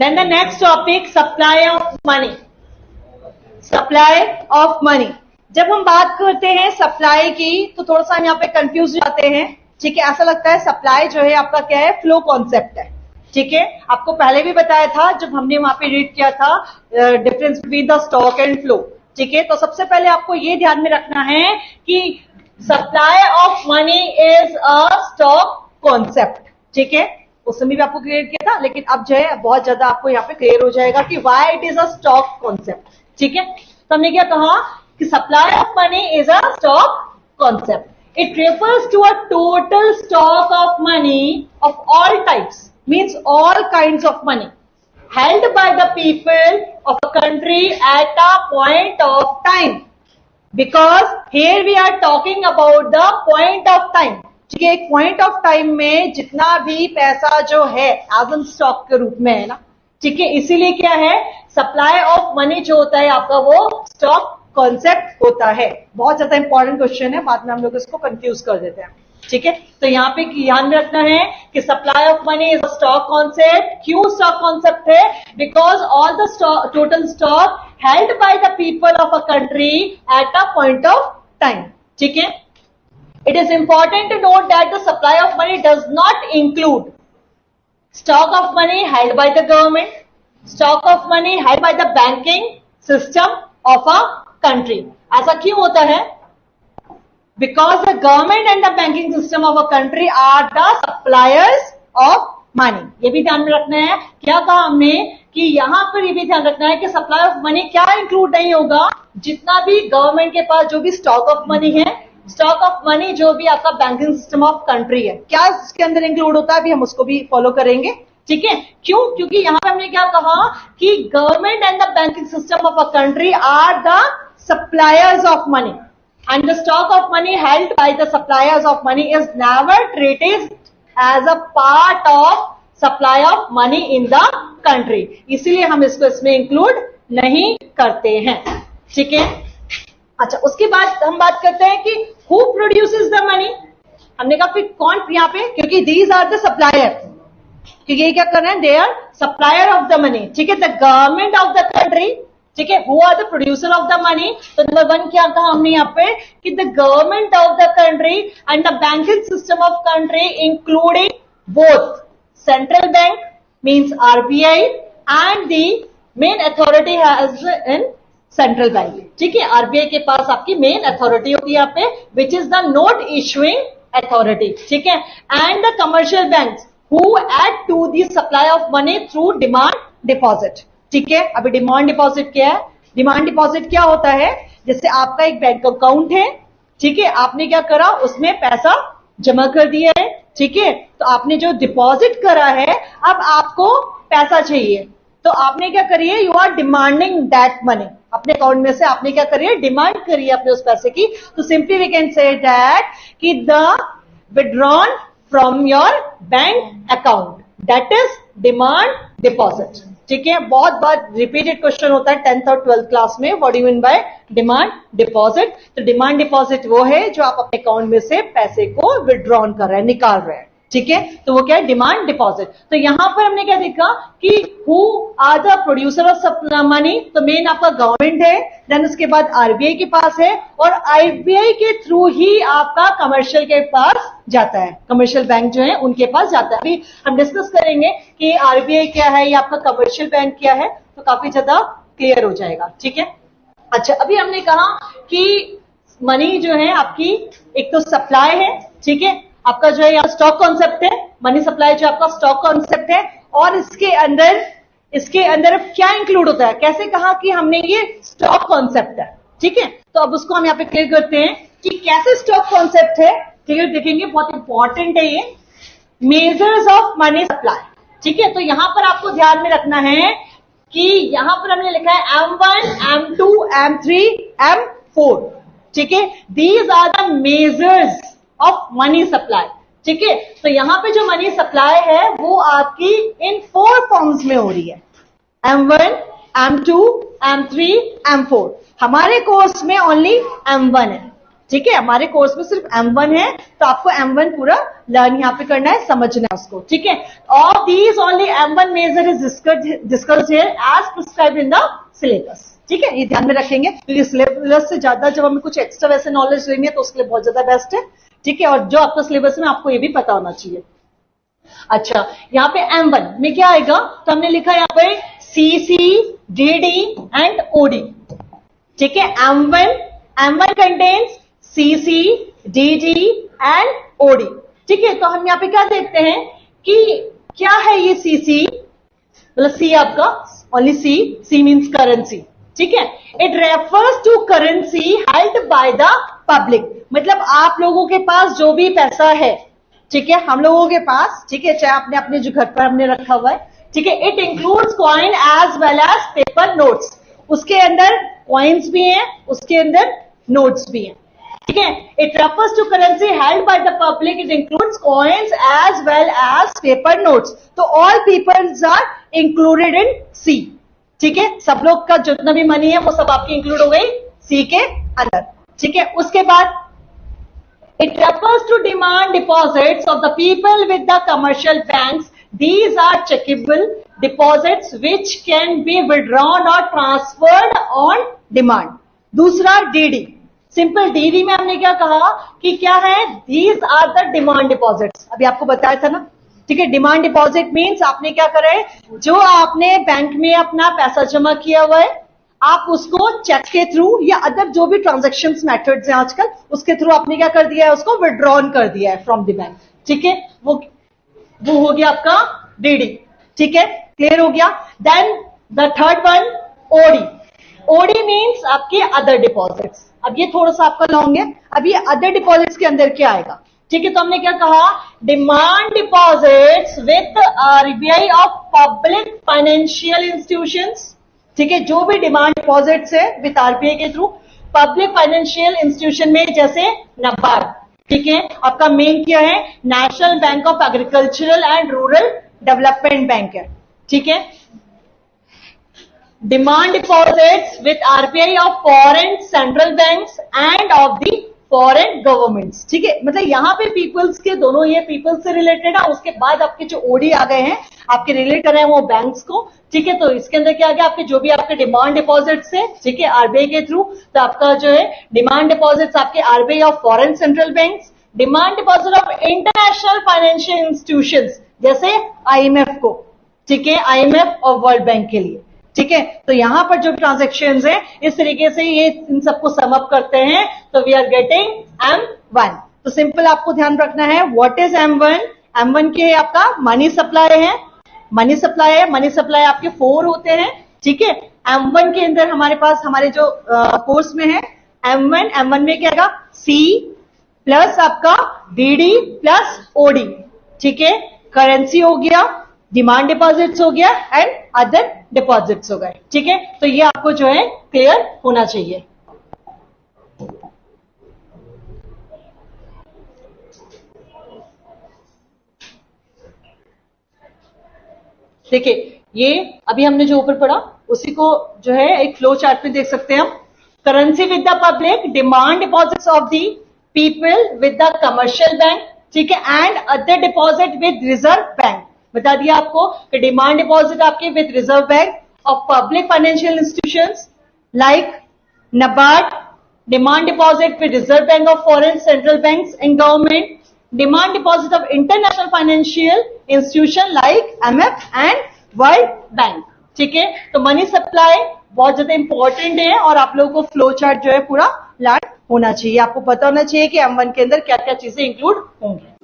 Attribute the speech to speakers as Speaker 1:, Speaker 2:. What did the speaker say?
Speaker 1: Then the next topic, supply of money. Supply of money. जब हम बात करते हैं सप्लाई की तो थोड़ा सा हम यहाँ पे कंफ्यूज जाते हैं, ठीक है। ऐसा लगता है सप्लाई जो है आपका क्या है, फ्लो कॉन्सेप्ट है, ठीक है। आपको पहले भी बताया था जब हमने वहां पे रीड किया था difference between the stock and flow, ठीक है। तो सबसे पहले आपको ये ध्यान में रखना है कि supply of money is a stock concept, ठीक है। उस समय भी आपको क्लियर किया था, लेकिन अब जो है बहुत ज्यादा आपको यहाँ पे क्लियर हो जाएगा कि why it is a stock concept, ठीक है। तो हमने क्या कहा कि supply of money is a stock concept. It refers to a total stock of money of all types, means all kinds of money held by the people of a country at a point of time, because here we are talking about the point of time, ठीक है। एक point of time में जितना भी पैसा जो है as an stock के रूप में है ना, ठीक है। इसीलिए क्या है, सप्लाई ऑफ मनी जो होता है आपका वो स्टॉक कॉन्सेप्ट होता है। बहुत ज्यादा इंपॉर्टेंट क्वेश्चन है, बाद में हम लोग इसको कंफ्यूज कर देते हैं, ठीक है। तो यहाँ पे ध्यान में रखना है कि supply of money is a stock concept. क्यों स्टॉक कॉन्सेप्ट है? Because all the total stock held by the people of a country at a point of time, ठीक है। It is important to note that the supply of money does not include stock of money held by the government, stock of money held by the banking system of a country. ऐसा क्यों होता है? Because the government and the banking system of a country are the suppliers of money. ये भी ध्यान में रखना है। क्या कहा हमने कि यहाँ पर ये भी ध्यान रखना है कि सप्लाई ऑफ मनी क्या इंक्लूड नहीं होगा, जितना भी गवर्नमेंट के पास जो भी स्टॉक ऑफ मनी है, स्टॉक ऑफ मनी जो भी आपका बैंकिंग सिस्टम ऑफ कंट्री है, क्या इसके अंदर इंक्लूड होता है, अभी हम उसको भी फॉलो करेंगे, ठीक है। क्यों? क्योंकि यहां पे हमने क्या कहा कि government and the banking system of a country are the suppliers of money and the stock of money held by the suppliers of money is never treated as a part of supply of money in the country, इसीलिए हम इसको इसमें include नहीं करते हैं, ठीक है। अच्छा, उसके बाद हम बात करते हैं कि हु प्रोड्यूसेस द मनी। हमने कहा फिर कौन यहाँ पे, क्योंकि दीज आर द सप्लायर, क्योंकि ये क्या कर रहे हैं, they are supplier of the money, ठीक है। The government of the country, ठीक है, who are the producer of the money. तो नंबर वन क्या कहा हमने यहाँ पे कि the government of the country and the banking system of country including both central bank means RBI and the main authority has in central bank, ठीक है। RBI के पास आपकी मेन अथॉरिटी होती है यहाँ पे, which is the note issuing authority, ठीक है। And the commercial banks who add to the supply of money through demand deposit, ठीक है। अभी डिमांड डिपॉजिट क्या है? डिमांड डिपॉजिट क्या होता है, जैसे आपका एक बैंक अकाउंट है, ठीक है, आपने क्या करा, उसमें पैसा जमा कर दिया है, ठीक है। तो आपने जो डिपॉजिट करा है, अब आपको पैसा चाहिए, तो आपने क्या करिए, you are demanding that money, अपने अकाउंट में से आपने क्या करिए, डिमांड करिए अपने उस पैसे की। तो simply we can say that कि the withdrawn from your bank account, that is demand deposit, ठीक है। बहुत बार रिपीटेड क्वेश्चन होता है 10th और 12th क्लास में, what do you mean by demand deposit. तो डिमांड डिपॉजिट वो है जो आप अपने अकाउंट में से पैसे को विड्रॉन कर रहे हैं, निकाल रहे हैं, ठीक है। तो वो क्या है, डिमांड डिपॉजिट। तो यहां पर हमने क्या देखा कि who are the producer of money, तो मेन आपका गवर्नमेंट है, देन उसके बाद आरबीआई के पास है, और आरबीआई के थ्रू ही आपका कमर्शियल के पास जाता है, कमर्शियल बैंक जो है उनके पास जाता है। अभी हम डिस्कस करेंगे कि आरबीआई क्या है या आपका कमर्शियल बैंक क्या है, तो काफी ज्यादा क्लियर हो जाएगा, ठीक है। अच्छा, अभी हमने कहा कि मनी जो है आपकी एक तो सप्लाई है, ठीक है, आपका जो है यहाँ स्टॉक कॉन्सेप्ट है, मनी सप्लाई जो आपका स्टॉक कॉन्सेप्ट है, और इसके अंदर क्या इंक्लूड होता है, कैसे कहा कि हमने ये स्टॉक कॉन्सेप्ट है, ठीक है। तो अब उसको हम यहाँ पे क्लियर करते हैं कि कैसे स्टॉक कॉन्सेप्ट है, ठीक है, देखेंगे, बहुत इंपॉर्टेंट है ये। मेजर्स ऑफ मनी सप्लाई, ठीक है। तो यहां पर आपको ध्यान में रखना है कि यहां पर हमने लिखा है M1, M2, M3, M4, ठीक है। These are the measures of money supply, ठीक है। तो यहां पे जो मनी सप्लाई है वो आपकी इन 4 फॉर्म्स में हो रही है, M1, M2, M3, M4। हमारे कोर्स में ओनली M1 है, ठीक है, हमारे कोर्स में सिर्फ M1 है, तो आपको M1 पूरा लर्न यहाँ पे करना है, समझना है उसको, ठीक है। Of these only M1 measure is discussed here as prescribed in the syllabus, ठीक है। ये ध्यान में रखेंगे क्योंकि सिलेबस से ज्यादा जब हमें कुछ एक्स्ट्रा वैसे नॉलेज लेनी है तो उसके लिए बहुत ज्यादा बेस्ट है, ठीक है। और जो आपका सिलेबस में आपको ये भी पता होना चाहिए। अच्छा, यहाँ पे M1 में क्या आएगा, तो हमने लिखा यहाँ पे CC, DD एंड OD, ठीक है। M1 contains CC, DD and OD, ठीक है। तो हम यहाँ पे क्या देखते हैं कि क्या है ये CC, मतलब C आपका ओनली C मीन्स करेंसी, ठीक है। It refers to currency held by the public, मतलब आप लोगों के पास जो भी पैसा है, ठीक है, हम लोगों के पास, ठीक है, चाहे आपने अपने जो घर पर हमने रखा हुआ है, ठीक है। It includes coin as well as paper notes, उसके अंदर कॉइन्स भी हैं, उसके अंदर नोट्स भी हैं, ठीक है। It refers to currency held by the public, it includes coins as well as paper notes, तो all peoples are included in C, ठीक है। सब लोग का जितना भी मनी है वो सब आपकी इंक्लूड हो गई सी के अंदर, ठीक है। उसके बाद it refers to demand deposits of the people with the commercial banks. These are checkable deposits which can be withdrawn or transferred on demand. दूसरा DD, सिंपल DD में हमने क्या कहा कि क्या है, these are the demand deposits, अभी आपको बताया था ना, ठीक है। डिमांड डिपॉजिट मीन्स आपने क्या करा है, जो आपने बैंक में अपना पैसा जमा किया हुआ है, आप उसको चेक के थ्रू या अदर जो भी ट्रांजैक्शन मेथड्स हैं आजकल, उसके थ्रू आपने क्या कर दिया है, उसको विड्रॉन कर दिया है फ्रॉम द बैंक, ठीक है। वो हो गया आपका DD, ठीक है, क्लियर हो गया। Then the third one OD means आपके अदर डिपॉजिट्स। अब ये थोड़ा सा आपका लॉन्ग है, अब ये अदर डिपॉजिट्स के अंदर क्या आएगा, ठीक है। तो हमने क्या कहा, demand deposits with RBI of public financial institutions, ठीक है। जो भी डिमांड डिपॉजिट्स है विथ RBI के थ्रू पब्लिक फाइनेंशियल इंस्टीट्यूशन में, जैसे NABARD, ठीक है, आपका मेन क्या है, national bank of agricultural and rural development bank है, ठीक है। Demand deposits with RBI of foreign central banks end of the foreign governments, ठीक है। मतलब यहाँ पे पीपल्स के दोनों, ये पीपल्स से रिलेटेड है। उसके बाद आपके जो OD आ गए हैं, आपके रिलेट कर रहे हैं वो बैंक्स को, ठीक है। तो इसके अंदर क्या आ गया, आपके जो भी आपके डिमांड डिपॉजिट्स है, ठीक है, RBI के थ्रू, तो आपका जो है डिमांड डिपॉजिट्स आपके RBI of foreign central banks, demand deposit of international financial institutions जैसे IMF को, ठीक है, IMF और वर्ल्ड बैंक के लिए, ठीक है। तो यहां पर जो ट्रांजेक्शन है इस तरीके से ये इन सबको सम अप करते हैं, तो वी आर गेटिंग M1। तो सिंपल आपको ध्यान रखना है, व्हाट इज M1 के आपका मनी सप्लाई है, मनी सप्लाई आपके 4 होते हैं, ठीक है। M1 के अंदर हमारे पास हमारे जो कोर्स में है M1 में क्या आएगा, C प्लस आपका DD प्लस OD, ठीक है। करेंसी हो गया, डिमांड डिपॉजिट्स हो गया एंड अदर डिपॉजिट्स हो गए, ठीक है। तो ये आपको जो है क्लियर होना चाहिए। देखिए, ये अभी हमने जो ऊपर पढ़ा उसी को जो है एक फ्लो चार्ट में देख सकते हैं हम। Currency with the public, demand deposits of the people with the commercial bank, ठीक है, and other deposit with reserve bank. बता दिया आपको कि डिमांड डिपॉजिट आपके with reserve bank of public financial institutions like NABARD, demand deposit with reserve bank of foreign central banks and government, demand deposit of international financial institution like MF and world bank, ठीक है। तो money supply बहुत ज्यादा important है और आप लोगों को फ्लो चार्ट जो है पूरा लर्न होना चाहिए, आपको पता होना चाहिए कि M1 के अंदर क्या क्या चीजें इंक्लूड होंगी।